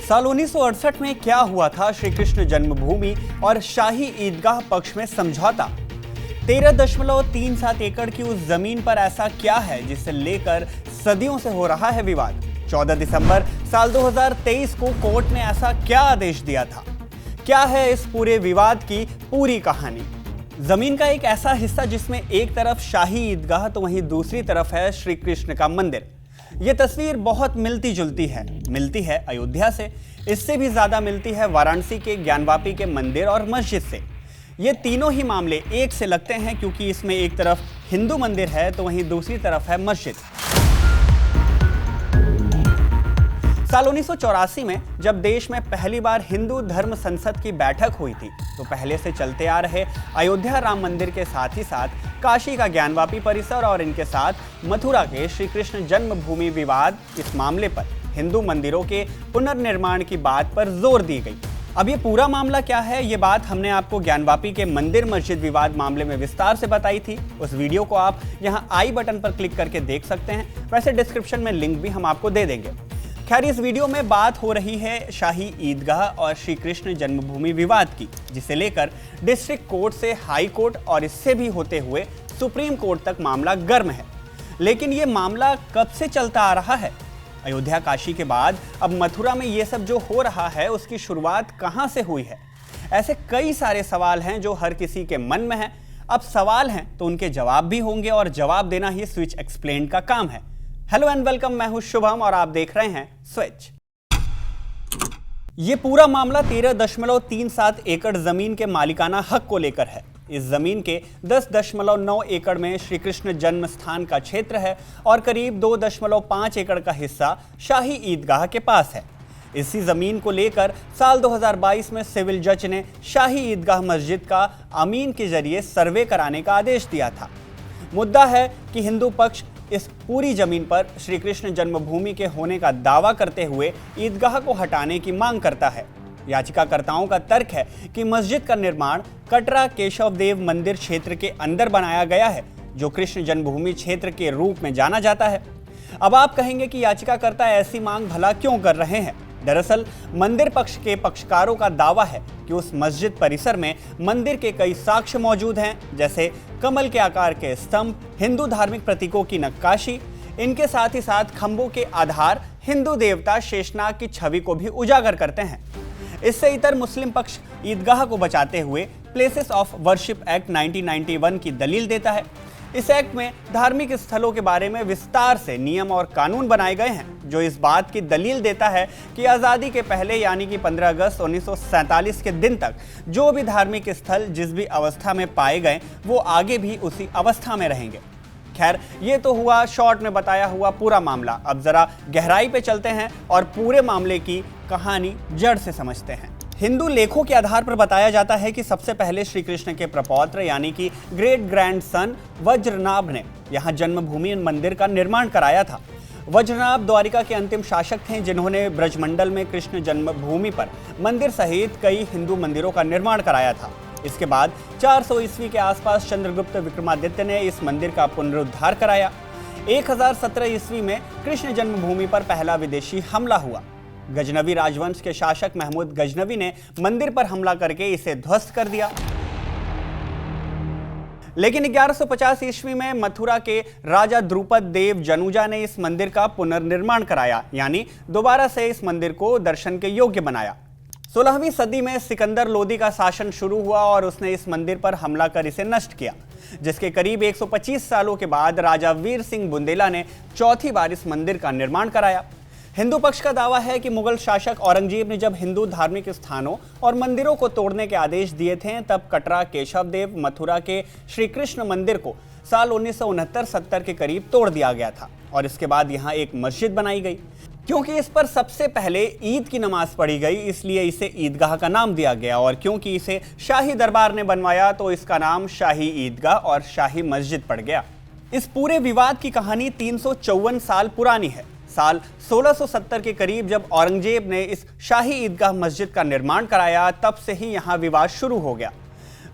साल 1968 में क्या हुआ था श्री कृष्ण जन्मभूमि और शाही ईदगाह पक्ष में समझौता। 13.37 एकड़ की उस जमीन पर ऐसा क्या है जिसे लेकर सदियों से हो रहा है विवाद। 14 दिसंबर साल 2023 को कोर्ट ने ऐसा क्या आदेश दिया था। क्या है इस पूरे विवाद की पूरी कहानी। जमीन का एक ऐसा हिस्सा जिसमें एक तरफ शाही ईदगाह तो वहीं दूसरी तरफ है श्री कृष्ण का मंदिर। ये तस्वीर बहुत मिलती है अयोध्या से, इससे भी ज्यादा मिलती है वाराणसी के ज्ञानवापी के मंदिर और मस्जिद से। ये तीनों ही मामले एक से लगते हैं क्योंकि इसमें एक तरफ हिंदू मंदिर है तो वहीं दूसरी तरफ है मस्जिद। साल 1984 में जब देश में पहली बार हिंदू धर्म संसद की बैठक हुई थी तो पहले से चलते आ रहे अयोध्या राम मंदिर के साथ ही साथ काशी का ज्ञानवापी परिसर और इनके साथ मथुरा के श्री कृष्ण जन्मभूमि विवाद, इस मामले पर हिंदू मंदिरों के पुनर्निर्माण की बात पर जोर दी गई। अब ये पूरा मामला क्या है, ये बात हमने आपको ज्ञानवापी के मंदिर मस्जिद विवाद मामले में विस्तार से बताई थी। उस वीडियो को आप यहाँ आई बटन पर क्लिक करके देख सकते हैं। वैसे डिस्क्रिप्शन में लिंक भी हम आपको दे देंगे। खैर, इस वीडियो में बात हो रही है शाही ईदगाह और श्री कृष्ण जन्मभूमि विवाद की, जिसे लेकर डिस्ट्रिक्ट कोर्ट से हाई कोर्ट और इससे भी होते हुए सुप्रीम कोर्ट तक मामला गर्म है। लेकिन ये मामला कब से चलता आ रहा है? अयोध्या काशी के बाद अब मथुरा में ये सब जो हो रहा है उसकी शुरुआत कहां से हुई है? ऐसे कई सारे सवाल हैं जो हर किसी के मन में हैं। अब सवाल हैं तो उनके जवाब भी होंगे और जवाब देना ही स्विच एक्सप्लेन का काम है। हेलो एंड वेलकम, मैं हूं शुभम और आप देख रहे हैं स्विच। ये पूरा मामला 13.37 एकड़ जमीन के मालिकाना हक को लेकर है। इस जमीन के 10.9 एकड़ में श्री कृष्ण जन्म स्थान का क्षेत्र है और करीब 2.5 एकड़ का हिस्सा शाही ईदगाह के पास है। इसी जमीन को लेकर साल 2022 में सिविल जज ने शाही ईदगाह मस्जिद का अमीन के जरिए सर्वे कराने का आदेश दिया था। मुद्दा है कि हिंदू पक्ष इस पूरी जमीन पर श्री कृष्ण जन्मभूमि के होने का दावा करते हुए ईदगाह को हटाने की मांग करता है। याचिकाकर्ताओं का तर्क है कि मस्जिद का निर्माण कटरा केशव देव मंदिर क्षेत्र के अंदर बनाया गया है, जो कृष्ण जन्मभूमि क्षेत्र के रूप में जाना जाता है। अब आप कहेंगे कि याचिकाकर्ता ऐसी मांग भला क्यों कर रहे हैं? दरअसल मंदिर पक्ष के पक्षकारों का दावा है कि उस मस्जिद परिसर में मंदिर के कई साक्ष्य मौजूद हैं, जैसे कमल के आकार के स्तंभ, हिंदू धार्मिक प्रतीकों की नक्काशी। इनके साथ ही साथ खंभों के आधार हिंदू देवता शेषनाग की छवि को भी उजागर करते हैं। इससे इतर मुस्लिम पक्ष ईदगाह को बचाते हुए प्लेसेस ऑफ वर्शिप एक्ट 1991 की दलील देता है। इस एक्ट में धार्मिक स्थलों के बारे में विस्तार से नियम और कानून बनाए गए हैं, जो इस बात की दलील देता है कि आज़ादी के पहले यानी कि 15 अगस्त 1947 के दिन तक जो भी धार्मिक स्थल जिस भी अवस्था में पाए गए वो आगे भी उसी अवस्था में रहेंगे। खैर, ये तो हुआ शॉर्ट में बताया हुआ पूरा मामला। अब जरा गहराई पे चलते हैं और पूरे मामले की कहानी जड़ से समझते हैं। हिंदू लेखों के आधार पर बताया जाता है कि सबसे पहले श्री कृष्ण के प्रपौत्र यानी कि ग्रेट ग्रैंड सन वज्रनाभ ने यहाँ जन्मभूमि मंदिर का निर्माण कराया था। वज्रनाभ द्वारिका के अंतिम शासक थे जिन्होंने ब्रजमंडल में कृष्ण जन्मभूमि पर मंदिर सहित कई हिंदू मंदिरों का निर्माण कराया था। इसके बाद 400 ईस्वी के आसपास चंद्रगुप्त विक्रमादित्य ने इस मंदिर का पुनरुद्धार कराया। 1017 ईस्वी में कृष्ण जन्मभूमि पर पहला विदेशी हमला हुआ। गजनवी राजवंश के शासक महमूद गजनवी ने मंदिर पर हमला करके इसे ध्वस्त कर दिया। लेकिन 1150 ईस्वी में मथुरा के राजा द्रुपद देव जनुजा ने इस मंदिर का पुनर्निर्माण कराया, यानी दोबारा से इस मंदिर को दर्शन के योग्य बनाया। 16वीं सदी में सिकंदर लोदी का शासन शुरू हुआ और उसने इस मंदिर पर हमला कर इसे नष्ट किया, जिसके करीब 125 सालों के बाद राजा वीर सिंह बुंदेला ने चौथी बार इस मंदिर का निर्माण कराया। हिंदू पक्ष का दावा है कि मुगल शासक औरंगजेब ने जब हिंदू धार्मिक स्थानों और मंदिरों को तोड़ने के आदेश दिए थे तब कटरा केशव देव मथुरा के श्री कृष्ण मंदिर को साल 1969-70 के करीब तोड़ दिया गया था और इसके बाद यहाँ एक मस्जिद बनाई गई। क्योंकि इस पर सबसे पहले ईद की नमाज पढ़ी गई इसलिए इसे ईदगाह का नाम दिया गया और क्योंकि इसे शाही दरबार ने बनवाया तो इसका नाम शाही ईदगाह और शाही मस्जिद पड़ गया। इस पूरे विवाद की कहानी 354 साल पुरानी है। साल 1670 के करीब जब औरंगजेब ने इस शाही ईदगाह मस्जिद का निर्माण कराया तब से ही यहाँ विवाद शुरू हो गया।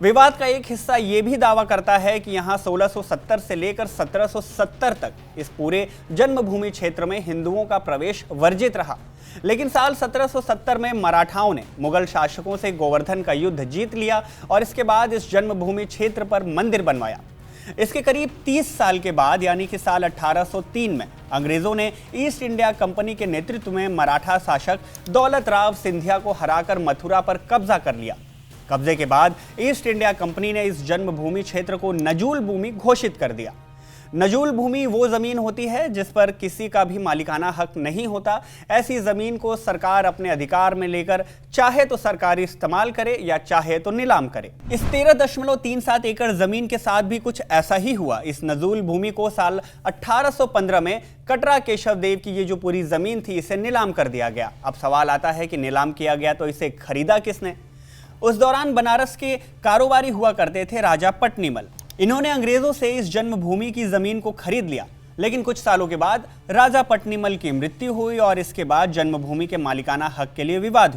विवाद का एक हिस्सा ये भी दावा करता है कि यहाँ 1670 से लेकर 1770 तक इस पूरे जन्मभूमि क्षेत्र में हिंदुओं का प्रवेश वर्जित रहा। लेकिन साल 1770 में मराठाओं ने मुगल शासकों से गोवर्धन का युद्ध जीत लिया और इसके बाद इस जन्मभूमि क्षेत्र पर मंदिर बनवाया। इसके करीब 30 साल के बाद यानी कि साल 1803 में अंग्रेजों ने ईस्ट इंडिया कंपनी के नेतृत्व में मराठा शासक दौलत राव सिंधिया को हराकर मथुरा पर कब्जा कर लिया। कब्जे के बाद ईस्ट इंडिया कंपनी ने इस जन्मभूमि क्षेत्र को नजूल भूमि घोषित कर दिया। नजूल भूमि वो जमीन होती है जिस पर किसी का भी मालिकाना हक नहीं होता। ऐसी जमीन को सरकार अपने अधिकार में लेकर चाहे तो सरकारी इस्तेमाल करे या चाहे तो नीलाम करे। इस 13.37 एकड़ जमीन के साथ भी कुछ ऐसा ही हुआ। इस नजूल भूमि को साल 1815 में कटरा केशव देव की ये जो पूरी जमीन थी इसे नीलाम कर दिया गया। अब सवाल आता है कि नीलाम किया गया तो इसे खरीदा किसने? उस दौरान बनारस के कारोबारी हुआ करते थे राजा पटनीमल। इन्होंने अंग्रेजों से इस जन्मभूमि की जमीन को खरीद लिया। लेकिन कुछ सालों के बाद राजा पटनीमल की मृत्यु हुई और इसके बाद जन्मभूमि के मालिकाना हक के लिए विवाद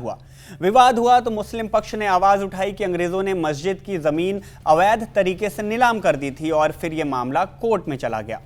हुआ तो मुस्लिम पक्ष ने आवाज उठाई कि अंग्रेजों ने मस्जिद की जमीन अवैध तरीके से नीलाम कर दी थी और फिर यह मामला कोर्ट में चला गया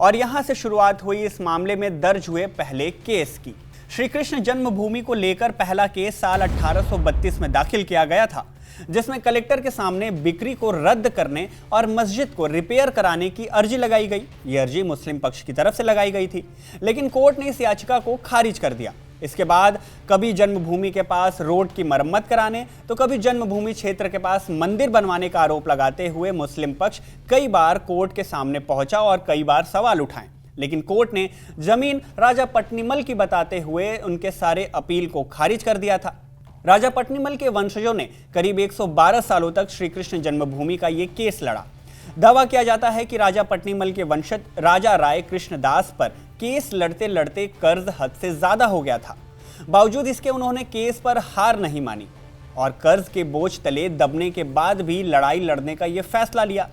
और यहां से शुरुआत हुई इस मामले में दर्ज हुए पहले केस की। श्री कृष्ण जन्मभूमि को लेकर पहला केस साल 1832 में दाखिल किया गया था, जिसमें कलेक्टर के सामने बिक्री को रद्द करने और मस्जिद को रिपेयर कराने की अर्जी लगाई गई। ये अर्जी मुस्लिम पक्ष की तरफ से लगाई गई थी, लेकिन कोर्ट ने इस याचिका को खारिज कर दिया। इसके बाद कभी जन्मभूमि के पास रोड की मरम्मत कराने तो कभी जन्मभूमि क्षेत्र के पास मंदिर बनवाने का आरोप लगाते हुए मुस्लिम पक्ष कई बार कोर्ट के सामने पहुंचा और कई बार सवाल उठाए। लेकिन कोर्ट ने जमीन राजा पटनीमल की बताते हुए उनके सारे अपील को खारिज कर दिया था। राजा पटनीमल के वंशजों ने करीब 112 सालों तक श्री कृष्ण जन्मभूमि का ये केस लड़ा। दावा किया जाता है कि राजा पटनीमल के वंशज राजा राय कृष्णदास पर केस लड़ते लड़ते कर्ज हद से ज्यादा हो गया था। बावजूद इसके उन्होंने केस पर हार नहीं मानी और कर्ज के बोझ तले दबने के बाद भी लड़ाई लड़ने का यह फैसला लिया।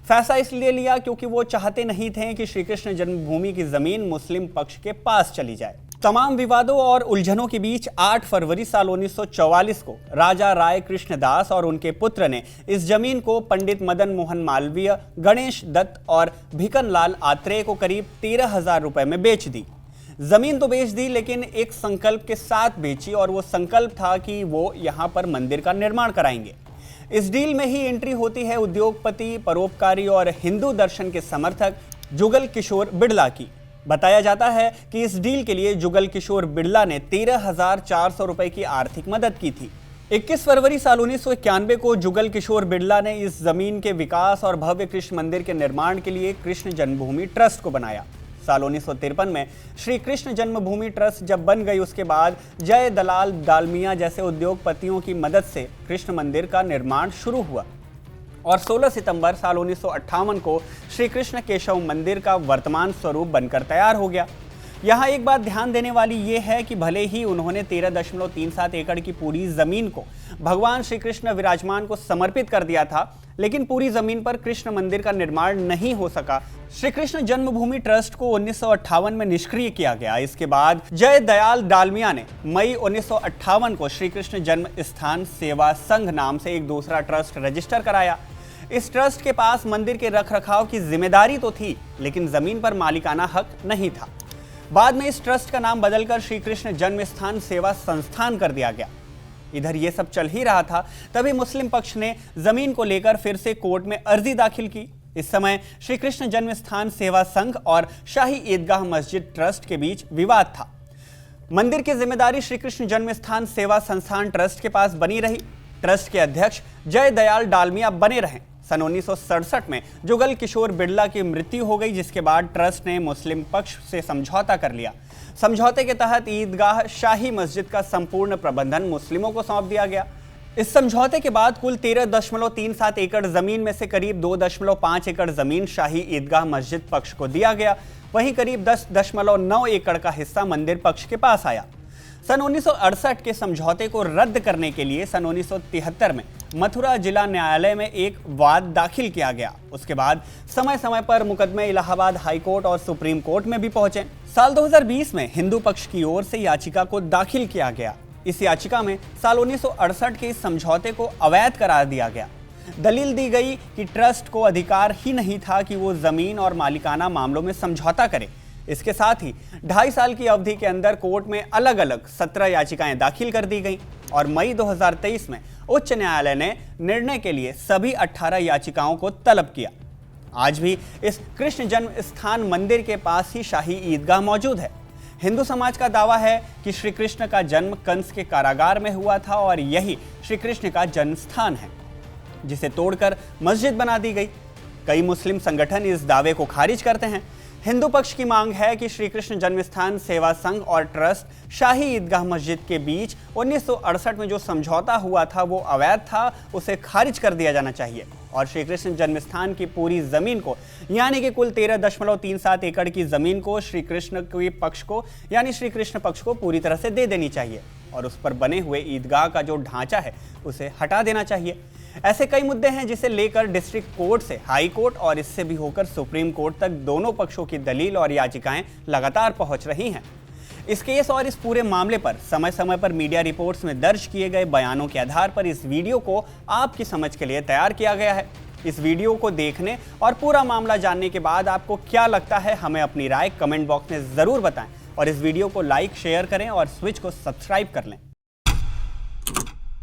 फैसला इसलिए लिया क्योंकि वो चाहते नहीं थे कि श्री कृष्ण जन्मभूमि की जमीन मुस्लिम पक्ष के पास चली जाए। तमाम विवादों और उलझनों के बीच 8 फरवरी साल 1944 को राजा राय कृष्णदास और उनके पुत्र ने इस जमीन को पंडित मदन मोहन मालवीय, गणेश दत्त और भिकन लाल आत्रेय को करीब 13,000 रुपए में बेच दी। जमीन तो बेच दी, लेकिन एक संकल्प के साथ बेची और वो संकल्प था कि वो यहाँ पर मंदिर का निर्माण कराएंगे। इस डील में ही एंट्री होती है उद्योगपति, परोपकारी और हिंदू दर्शन के समर्थक जुगल किशोर बिड़ला की। बताया जाता है कि इस डील के लिए जुगल किशोर बिड़ला ने 13,400 रुपए की आर्थिक मदद की थी। 21 फरवरी साल 1991 को जुगल किशोर बिड़ला ने इस जमीन के विकास और भव्य कृष्ण मंदिर के निर्माण के लिए कृष्ण जन्मभूमि ट्रस्ट को बनाया। साल 1953 में श्री कृष्ण जन्मभूमि ट्रस्ट जब बन गई, उसके बाद जय दलाल डालमिया जैसे उद्योगपतियों की मदद से कृष्ण मंदिर का निर्माण शुरू हुआ और 16 सितंबर साल 1958 को श्री कृष्ण केशव मंदिर का वर्तमान स्वरूप बनकर तैयार हो गया। यहाँ एक बात ध्यान देने वाली ये है कि भले ही उन्होंने 13.37 एकड़ की पूरी जमीन को भगवान श्री कृष्ण विराजमान को समर्पित कर दिया था, लेकिन पूरी जमीन पर कृष्ण मंदिर का निर्माण नहीं हो सका। श्री कृष्ण जन्मभूमि ट्रस्ट को 1958 में निष्क्रिय किया गया। इसके बाद जय दयाल डालमिया ने मई 1958 को श्री कृष्ण जन्म स्थान सेवा संघ नाम से एक दूसरा ट्रस्ट रजिस्टर कराया। इस ट्रस्ट के पास मंदिर के रखरखाव की जिम्मेदारी तो थी, लेकिन जमीन पर मालिकाना हक नहीं था। बाद में इस ट्रस्ट का नाम बदलकर श्री कृष्ण जन्म स्थान सेवा संस्थान कर दिया गया। इधर ये सब चल ही रहा था, तभी मुस्लिम पक्ष ने जमीन को लेकर फिर से कोर्ट में अर्जी दाखिल की। इस समय श्री कृष्ण जन्म स्थान सेवा संघ और शाही ईदगाह मस्जिद ट्रस्ट के बीच विवाद था। मंदिर की जिम्मेदारी श्री कृष्ण जन्म स्थान सेवा संस्थान ट्रस्ट के पास बनी रही। ट्रस्ट के अध्यक्ष जय दयाल डालमिया बने रहे। सन 1967 में जुगल किशोर बिड़ला की मृत्यु हो गई, जिसके बाद ट्रस्ट ने मुस्लिम पक्ष से समझौता कर लिया। समझौते के तहत ईदगाह शाही मस्जिद का संपूर्ण प्रबंधन मुस्लिमों को सौंप दिया गया। इस समझौते के बाद कुल 13.37 एकड़ जमीन में से करीब 2.5 एकड़ जमीन शाही ईदगाह मस्जिद पक्ष को दिया गया। वहीं करीब 10.9 एकड़ का हिस्सा मंदिर पक्ष के पास आया। सन 1968 के समझौते को रद्द करने के लिए सन 1973 में मथुरा जिला न्यायालय में एक वाद दाखिल किया गया। उसके बाद समय समय पर मुकदमे इलाहाबाद हाई कोर्ट और सुप्रीम कोर्ट में भी पहुंचे। साल 2020 में हिंदू पक्ष की ओर से याचिका को दाखिल किया गया। इस याचिका में साल 1968 के इस समझौते को अवैध करार दिया गया। दलील दी गई कि ट्रस्ट को अधिकार ही नहीं था कि वो जमीन और मालिकाना मामलों में समझौता करे। इसके साथ ही 2.5 साल की अवधि के अंदर कोर्ट में अलग अलग 17 याचिकाएं दाखिल कर दी गईं और मई 2023 में उच्च न्यायालय ने निर्णय के लिए सभी 18 याचिकाओं को तलब किया। आज भी इस कृष्ण जन्म स्थान मंदिर के पास ही शाही ईदगाह मौजूद है। हिंदू समाज का दावा है कि श्री कृष्ण का जन्म कंस के कारागार में हुआ था और यही श्री कृष्ण का जन्म स्थान है, जिसे तोड़कर मस्जिद बना दी गई। कई मुस्लिम संगठन इस दावे को खारिज करते हैं। हिंदू पक्ष की मांग है कि श्री कृष्ण जन्मस्थान सेवा संघ और ट्रस्ट शाही ईदगाह मस्जिद के बीच 1968 में जो समझौता हुआ था वो अवैध था, उसे खारिज कर दिया जाना चाहिए और श्री कृष्ण जन्मस्थान की पूरी जमीन को यानी कि कुल 13.37 एकड़ की जमीन को श्री कृष्ण के पक्ष को यानी श्री कृष्ण पक्ष को पूरी तरह से दे देनी चाहिए और उस पर बने हुए ईदगाह का जो ढांचा है उसे हटा देना चाहिए। ऐसे कई मुद्दे हैं जिसे लेकर डिस्ट्रिक्ट कोर्ट से हाई कोर्ट और इससे भी होकर सुप्रीम कोर्ट तक दोनों पक्षों की दलील और याचिकाएं लगातार पहुंच रही हैं। इस केस और इस पूरे मामले पर समय समय पर मीडिया रिपोर्ट्स में दर्ज किए गए बयानों के आधार पर इस वीडियो को आपकी समझ के लिए तैयार किया गया है। इस वीडियो को देखने और पूरा मामला जानने के बाद आपको क्या लगता है, हमें अपनी राय कमेंट बॉक्स में ज़रूर बताएं और इस वीडियो को लाइक शेयर करें और स्विच को सब्सक्राइब कर लें।